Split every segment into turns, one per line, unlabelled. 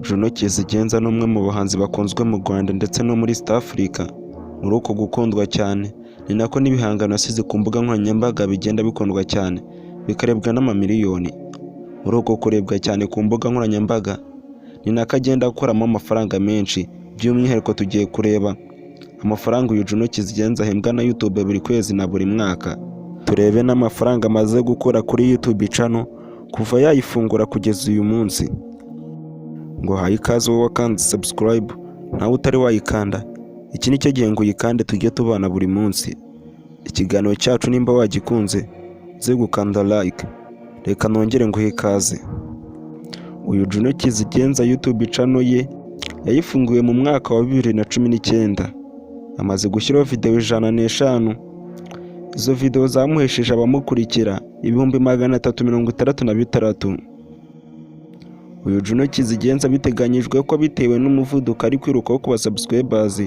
Juno Kizigenza ni umwe mu bahanzi bakunzwe mu Rwanda ndetse no muri East Africa. Muri uko gukundwa cyane ni nako n'ibihangano yasize ku mbuga nkoranyambaga bigenda bikundwa cyane bikarebwa n'amamiliyoni. Muri uko kurebwa cyane ku mbuga nkoranyambaga ni nako agenda akuramo amafaranga menshi. By'umwihariko tugiye kureba amafaranga uyu Juno Kizigenza ahembwa na YouTube buri kwezi na buri mwaka. Turebe n'amafaranga amaze gukora kuri YouTube channel kuva yayifungura kugeza uyu munsi. Ngo haye ikaze wowe wakanze subscribe nawe utari wayikanda, iki nicyo gihe ngo uyikande tujye tubana buri munsi. Ikiganiro cyacu nimba wagikunze ze gukanda like. Reka nongere nguhe ikaze. Uyu Juno Kizigenza YouTube channel ye yayifunguye mu mwaka wa 2019. Amaze gushyiraho video 105. Izo video zamuhesheje abamukurikira 366. Uyu Juno Kizigenza biteganyijwe ko bitewe n'umuvuduko ari kwirukaho ku basubscribers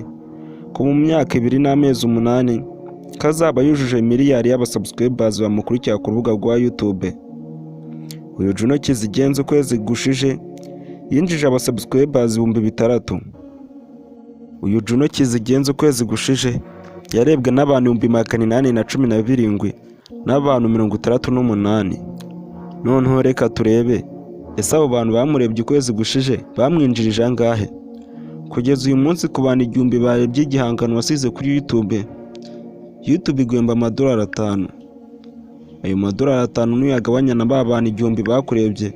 ko mu myaka 2 n'amezi 8 kazaba yujuje miliyari y'abasubscribers bamukurikira ku rubuga rwa YouTube. Uyu Juno Kizigenza ukwezi gushije yinjije abasubscribers 6,000. Uyu Juno Kizigenza ukwezi gushije yarebwe n'abantu 817 n'abantu 68. Noneho reka turebe ese abo bantu bamurebye ukwezi gushije bamwinjirije angahe. Kugeza uyu munsi ku bantu 1000 barebye igihangano wasize kuri YouTube igwemba $5. Ayo $5 nuyagabanya na ba bantu 1000 bakurebye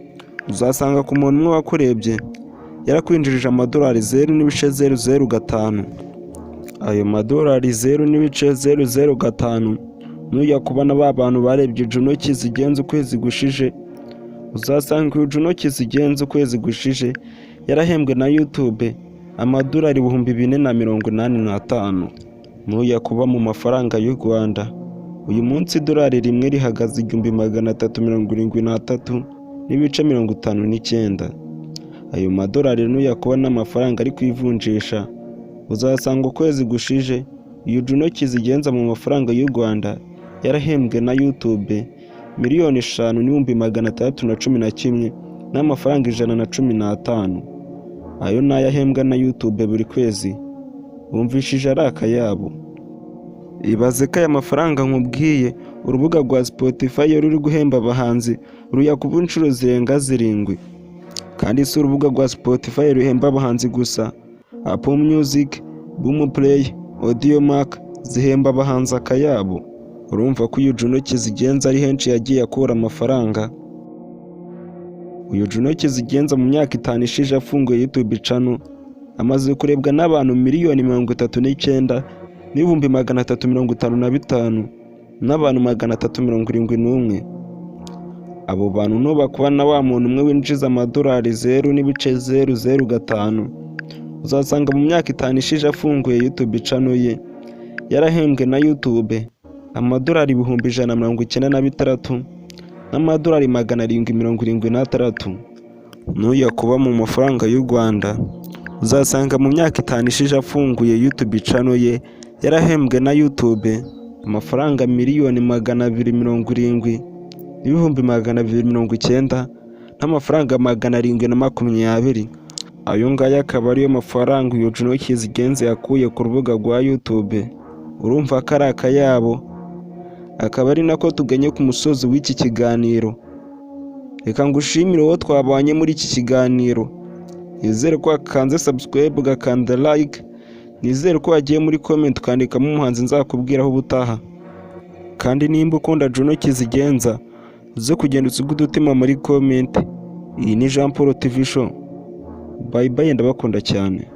uzasanga ku muntu umwe wakurebye yarakwinjirije $0.005. Ayo $0.005 nuya kubana ba bantu barebye Juno Kizigenza ukwezi gushije uzasanga uyu Juno Kizigenza ukwezi gushije yarahembwe na YouTube $485. Nuya kuba mu mafaranga y'u Rwanda uyu munsi idolari rimwe rihagaze 363.59. Ayo madolari nuya kuba n'amafaranga ari kwivunjisha uzasanga ukwezi gushije uyu Juno Kizigenza mu mafaranga y'u Rwanda yarahembwe na YouTube $5,611 n'amafaranga 115. Ayo nayahembwa na YouTube buri kwezi. Bumvishije ari akayabo. Ibaze ko aya mafaranga nkubwiye urubuga rwa Spotify ruri guhemba abahanzi ruyakuba inshuro zirenga 7. Kandi si urubuga rwa Spotify ruhemba abahanzi gusa, Apple Music, Boomplay, Audiomack zihemba abahanzi akayabo. Urumva ko uyu Juno Kizigenza ari henshi yagiye akura amafaranga. Uyu Juno Kizigenza mu myaka 5 ishije afunguye YouTube channel amaze kurebwa n'abantu 39,355 n'abantu 371. Abo bantu no bakubana wa muntu umwe winjiza $0.005 uzasanga mu myaka 5 ishije afunguye YouTube channel ye yarahembwe na YouTube $196 $776. Nuya kuba mu mafaranga y'u Rwanda uzasanga mu myaka 5 ishije afunguye YouTube channel ye yarahembwe na YouTube amafaranga $270,290 n'amafaranga 720. Ayo ngaya akaba ariyo mafaranga uyu Juno Kizigenza yakuye ku rubuga rwa YouTube. Urumva ko ari akayabo. Akaba ari nako tuganye ku musozi w'iki kiganiro. Reka ngushimire wowe twabanye muri iki kiganiro. Nizere ko wakanze subscribe ugakanda like. Nizere ko wagiye muri comment ukandikamo umuhanzi nzakubwiraho ubutaha. Kandi nimba ukunda Juno Kizigenza uze kugenda usiga udutima muri comment. Iyi ni Jean Paul TV Show. Bye bye, ndabakunda cyane.